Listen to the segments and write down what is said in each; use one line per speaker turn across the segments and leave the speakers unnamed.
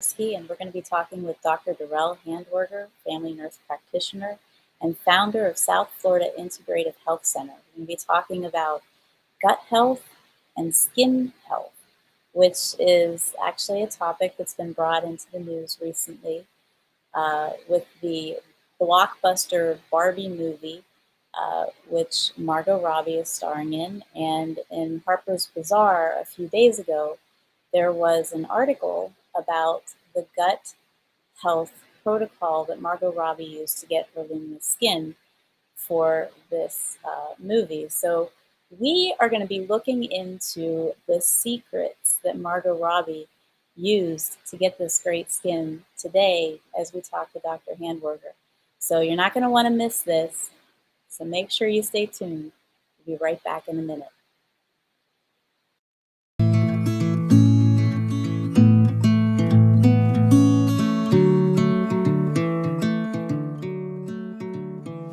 And we're going to be talking with Dr. Darrell Handwerger, family nurse practitioner and founder of South Florida Integrative Health Center. We're going to be talking about gut health and skin health, which is actually a topic that's been brought into the news recently with the blockbuster Barbie movie, which Margot Robbie is starring in. And in Harper's Bazaar a few days ago, there was an article about the gut health protocol that Margot Robbie used to get her luminous skin for this movie. So we are going to be looking into the secrets that Margot Robbie used to get this great skin today as we talk to Dr. Handwerger. So you're not going to want to miss this. So make sure you stay tuned. We'll be right back in a minute.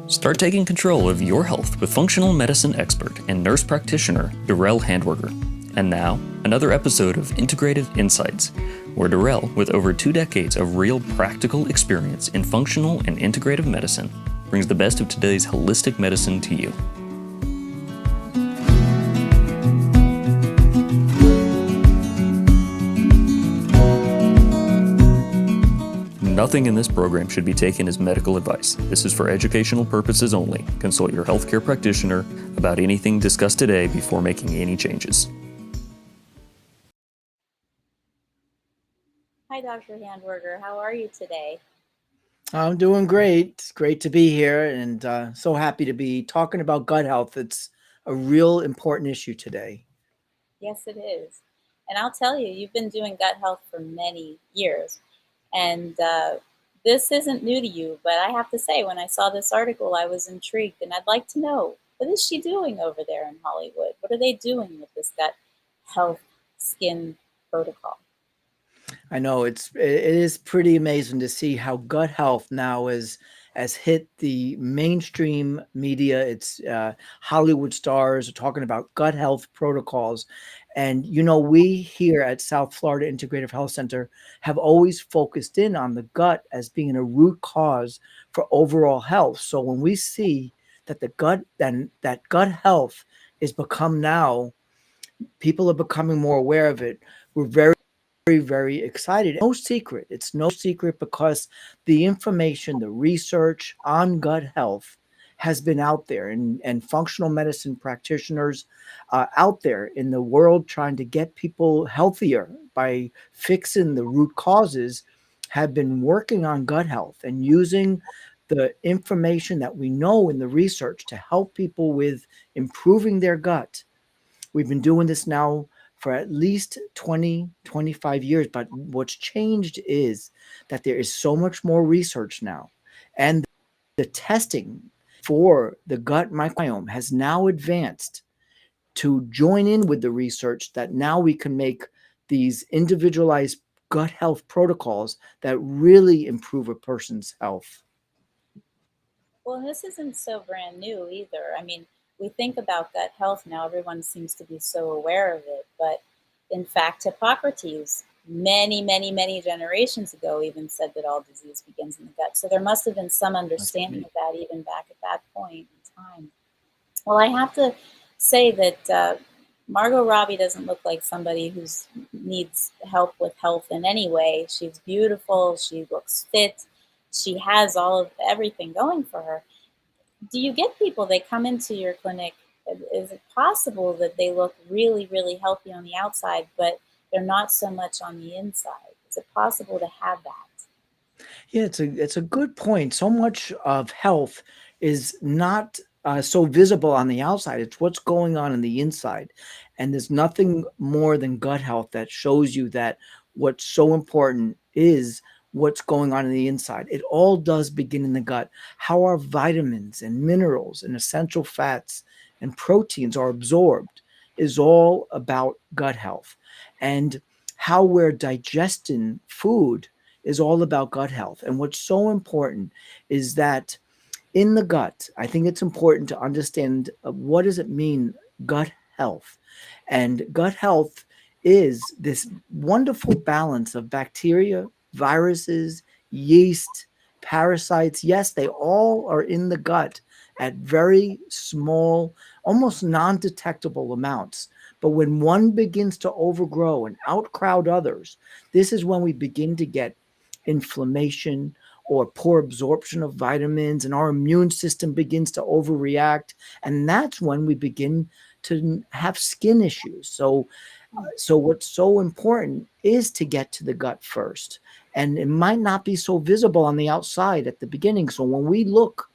Start taking control of your health with functional medicine expert and nurse practitioner Darrell Handwerger. And now, another episode of Integrative Insights, where Darrell, with over 2 decades of real practical experience in functional and integrative medicine, brings the best of today's holistic medicine to you. Nothing in this program should be taken as medical advice. This is for educational purposes only. Consult your healthcare practitioner about anything discussed today before making any changes.
Hi, Dr. Handwerger. How are you today?
I'm doing great. It's great to be here and so happy to be talking about gut health. It's a real important issue today.
Yes, it is. And I'll tell you, you've been doing gut health for many years. And this isn't new to you, but I have to say, when I saw this article, I was intrigued. And I'd like to know, what is she doing over there in Hollywood? What are they doing with this gut health skin protocol?
I know it is pretty amazing to see how gut health now has hit the mainstream media. It's Hollywood stars are talking about gut health protocols. And, we here at South Florida Integrative Health Center have always focused in on the gut as being a root cause for overall health. So when we see that the gut and that gut health is become now, people are becoming more aware of it. We're very, very excited. No secret. It's no secret because the information, the research on gut health has been out there, and functional medicine practitioners out there in the world trying to get people healthier by fixing the root causes have been working on gut health and using the information that we know in the research to help people with improving their gut. We've been doing this now for at least 20, 25 years. But what's changed is that there is so much more research now. And the testing for the gut microbiome has now advanced to join in with the research that now we can make these individualized gut health protocols that really improve a person's health.
Well, this isn't so brand new either. I mean, we think about gut health now, everyone seems to be so aware of it. But in fact, Hippocrates, many, many, many generations ago, even said that all disease begins in the gut. So there must have been some understanding of that even back at that point in time. Well, I have to say that Margot Robbie doesn't look like somebody who needs help with health in any way. She's beautiful, she looks fit, she has all of everything going for her. Do you get people, they come into your clinic, is it possible that they look really, really healthy on the outside, but they're not so much on the inside? Is it possible to have that?
Yeah, it's a good point. So much of health is not so visible on the outside. It's what's going on the inside. And there's nothing more than gut health that shows you that what's so important is what's going on the inside. It all does begin in the gut. How our vitamins and minerals and essential fats and proteins are absorbed is all about gut health. And how we're digesting food is all about gut health. And what's so important is that in the gut, I think it's important to understand what does it mean, gut health. And gut health is this wonderful balance of bacteria, viruses, yeast, parasites. Yes, they all are in the gut at very small, almost non detectable amounts. But when one begins to overgrow and outcrowd others, this is when we begin to get inflammation or poor absorption of vitamins, and our immune system begins to overreact. And that's when we begin to have skin issues. So what's so important is to get to the gut first. And it might not be so visible on the outside at the beginning. So when we look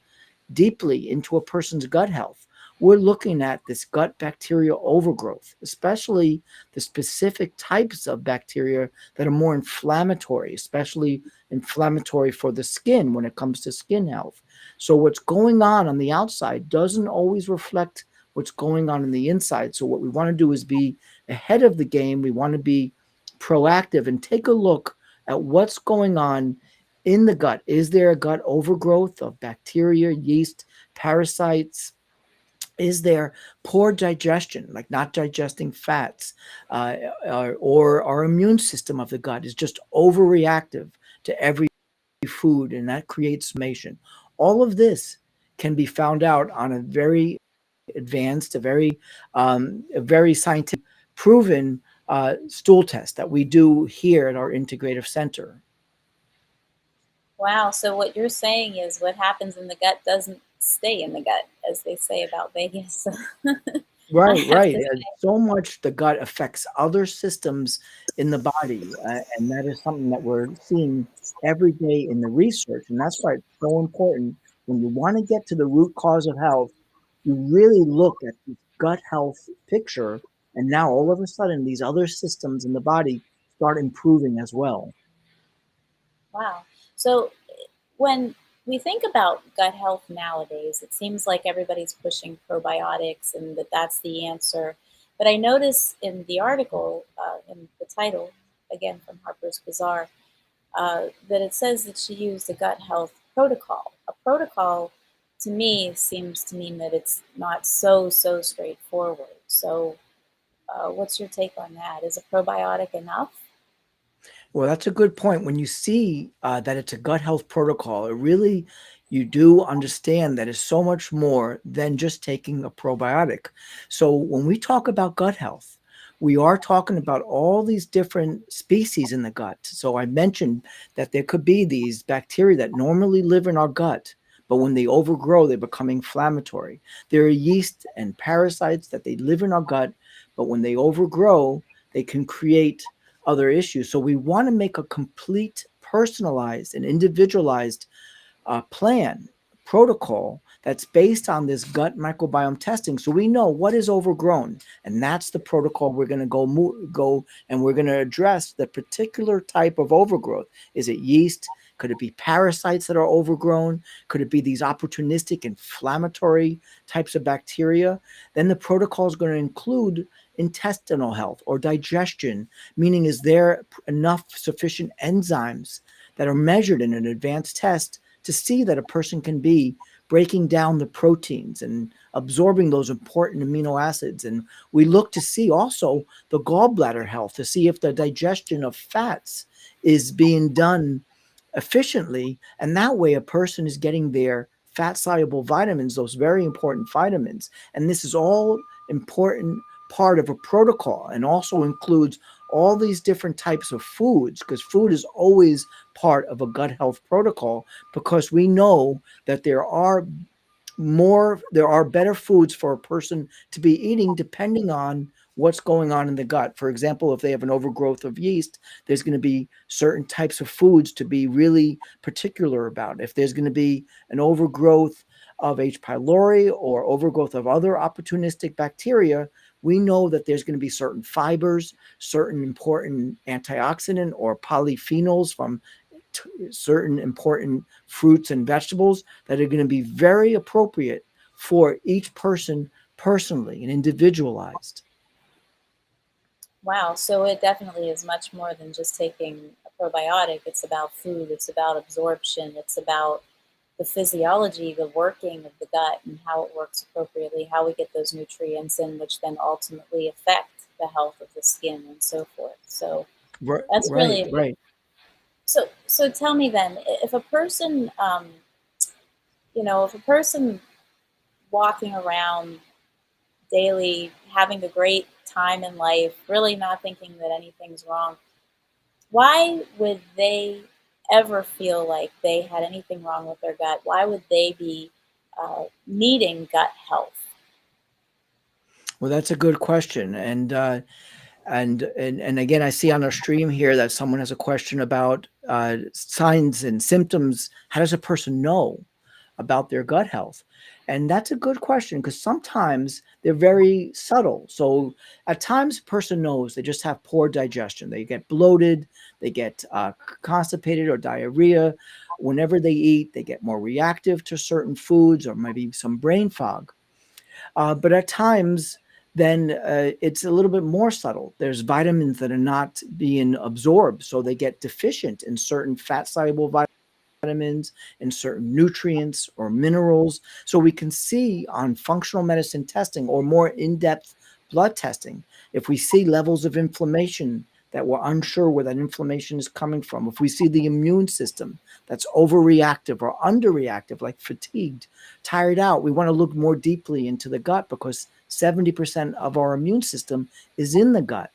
deeply into a person's gut health, we're looking at this gut bacterial overgrowth, especially the specific types of bacteria that are more inflammatory, especially inflammatory for the skin when it comes to skin health. So, what's going on the outside doesn't always reflect what's going on the inside. So, what we want to do is be ahead of the game. We want to be proactive and take a look at what's going on in the gut. Is there a gut overgrowth of bacteria, yeast, parasites? Is there poor digestion, like not digesting fats, or our immune system of the gut is just overreactive to every food, and that creates inflammation? All of this can be found out on a very advanced, a very scientific, proven stool test that we do here at our integrative center.
Wow. So what you're saying is what happens in the gut doesn't stay in the gut, as they say about Vegas. I
Right,
have
right.
to
So much the gut affects other systems in the body, and that is something that we're seeing every day in the research. And that's why it's so important when you want to get to the root cause of health, you really look at the gut health picture. And now all of a sudden, these other systems in the body start improving as well.
wow. So when we think about gut health nowadays, it seems like everybody's pushing probiotics and that that's the answer. But I notice in the article, in the title, again from Harper's Bazaar, that it says that she used a gut health protocol. A protocol to me seems to mean that it's not so straightforward. So, what's your take on that? Is a probiotic enough?
Well, that's a good point. When you see that it's a gut health protocol, it really, you do understand that it's so much more than just taking a probiotic. So when we talk about gut health, we are talking about all these different species in the gut. So I mentioned that there could be these bacteria that normally live in our gut, but when they overgrow, they become inflammatory. There are yeast and parasites that they live in our gut, but when they overgrow, they can create other issues. So we want to make a complete, personalized, and individualized plan, protocol that's based on this gut microbiome testing. So we know what is overgrown, and that's the protocol we're going to go and we're going to address the particular type of overgrowth. Is it yeast? Could it be parasites that are overgrown? Could it be these opportunistic inflammatory types of bacteria? Then the protocol is going to include intestinal health or digestion, meaning is there enough sufficient enzymes that are measured in an advanced test to see that a person can be breaking down the proteins and absorbing those important amino acids. And we look to see also the gallbladder health to see if the digestion of fats is being done efficiently. And that way, a person is getting their fat soluble vitamins, those very important vitamins. And this is all important part of a protocol, and also includes all these different types of foods, because food is always part of a gut health protocol, because we know that there are better foods for a person to be eating depending on what's going on in the gut. For example, if they have an overgrowth of yeast, there's going to be certain types of foods to be really particular about. If there's going to be an overgrowth of H. pylori or overgrowth of other opportunistic bacteria, we know that there's going to be certain fibers, certain important antioxidant or polyphenols from certain important fruits and vegetables that are going to be very appropriate for each person personally and individualized.
Wow. So it definitely is much more than just taking a probiotic. It's about food. It's about absorption. It's about the physiology, the working of the gut, and how it works appropriately, how we get those nutrients in, which then ultimately affect the health of the skin and so forth. So
Right,
that's
right,
really
right.
So tell me then, if a person, if a person walking around daily, having a great time in life, really not thinking that anything's wrong, why would they ever feel like they had anything wrong with their gut? Why would they be needing gut health?
Well, that's a good question, and again, I see on our stream here that someone has a question about signs and symptoms. How does a person know about their gut health? And that's a good question because sometimes they're very subtle. So at times, a person knows they just have poor digestion. They get bloated, they get constipated or diarrhea. Whenever they eat, they get more reactive to certain foods or maybe some brain fog. But at times, then it's a little bit more subtle. There's vitamins that are not being absorbed, so they get deficient in certain fat soluble vitamins and certain nutrients or minerals. So we can see on functional medicine testing or more in depth blood testing if we see levels of inflammation that we're unsure where that inflammation is coming from, if we see the immune system that's overreactive or underreactive, like fatigued, tired out, we want to look more deeply into the gut because 70% of our immune system is in the gut.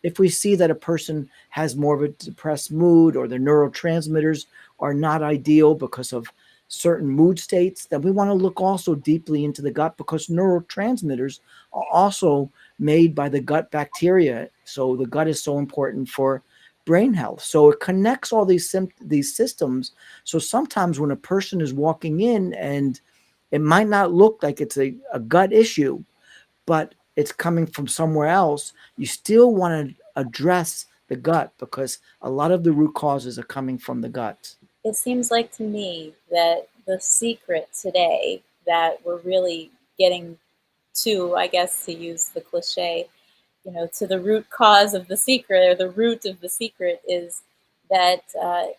If we see that a person has more of a depressed mood or their neurotransmitters are not ideal because of certain mood states, then we want to look also deeply into the gut because neurotransmitters are also made by the gut bacteria. So the gut is so important for brain health. So it connects all these systems. So sometimes when a person is walking in and it might not look like it's a gut issue, but it's coming from somewhere else, you still want to address the gut because a lot of the root causes are coming from the gut.
It seems like to me that the secret today that we're really getting to, I guess, to use the cliche, to the root cause of the secret or the root of the secret is that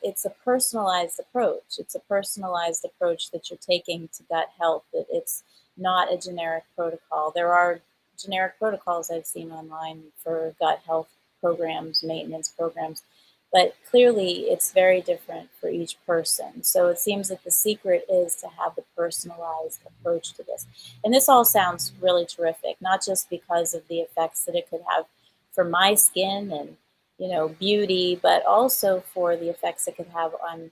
it's a personalized approach. It's a personalized approach that you're taking to gut health. That it's not a generic protocol. There are generic protocols I've seen online for gut health programs, maintenance programs, but clearly it's very different for each person. So it seems that the secret is to have the personalized approach to this. And this all sounds really terrific, not just because of the effects that it could have for my skin and beauty, but also for the effects it could have on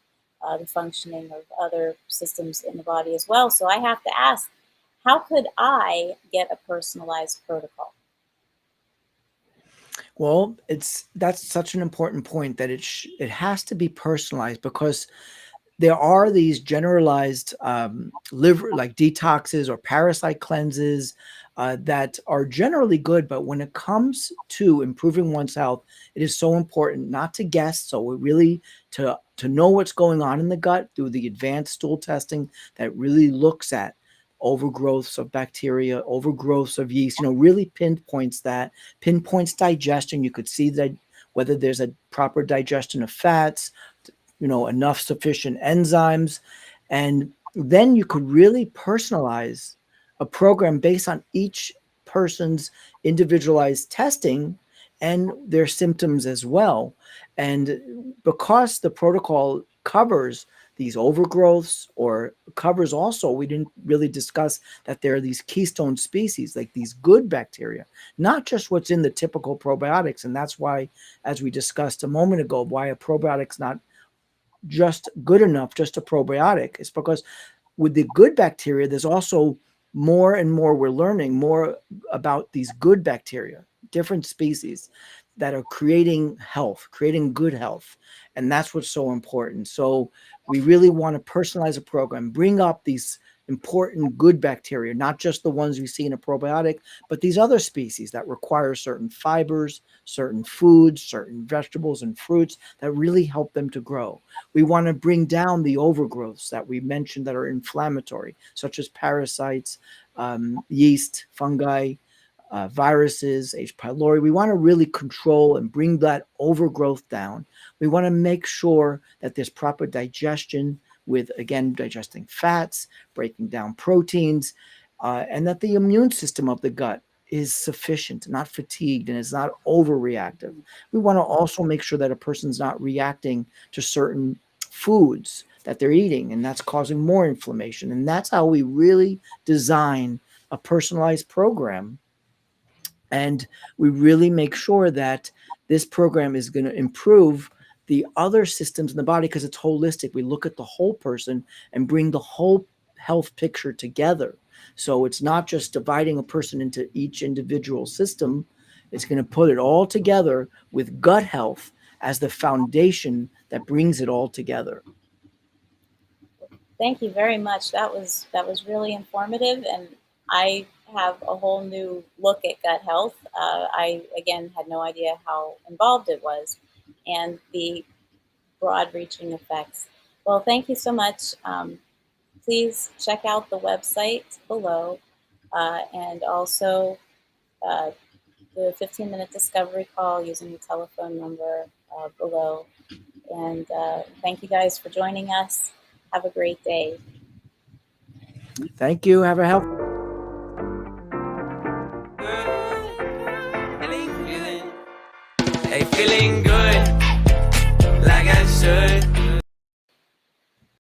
the functioning of other systems in the body as well. So I have to ask, how could I get a personalized protocol?
Well, that's such an important point that it has to be personalized because there are these generalized liver like detoxes or parasite cleanses that are generally good, but when it comes to improving one's health, it is so important not to guess. So we really to know what's going on in the gut through the advanced stool testing that really looks at overgrowths of bacteria, overgrowths of yeast, really pinpoints digestion. You could see that whether there's a proper digestion of fats, enough sufficient enzymes. And then you could really personalize a program based on each person's individualized testing and their symptoms as well. And because the protocol covers these overgrowths or covers also, we didn't really discuss that there are these keystone species, like these good bacteria, not just what's in the typical probiotics. And that's why, as we discussed a moment ago, why a probiotic's not just good enough, just a probiotic. It's because with the good bacteria, there's also more and more we're learning more about these good bacteria, different species that are creating health, creating good health. And that's what's so important. So we really want to personalize a program, bring up these important good bacteria, not just the ones we see in a probiotic, but these other species that require certain fibers, certain foods, certain vegetables and fruits that really help them to grow. We want to bring down the overgrowths that we mentioned that are inflammatory, such as parasites, yeast, fungi, viruses, H. pylori. We want to really control and bring that overgrowth down. We want to make sure that there's proper digestion with, again, digesting fats, breaking down proteins, and that the immune system of the gut is sufficient, not fatigued, and is not overreactive. We want to also make sure that a person's not reacting to certain foods that they're eating, and that's causing more inflammation. And that's how we really design a personalized program. And we really make sure that this program is going to improve the other systems in the body because it's holistic. We look at the whole person and bring the whole health picture together. So it's not just dividing a person into each individual system. It's going to put it all together with gut health as the foundation that brings it all together.
Thank you very much. That was really informative, and I have a whole new look at gut health. I again had no idea how involved it was, and the broad-reaching effects. Well, thank you so much. Please check out the website below, and also uh, the 15-minute discovery call using the telephone number below. And thank you guys for joining us. Have a great day.
Thank you. Have a health.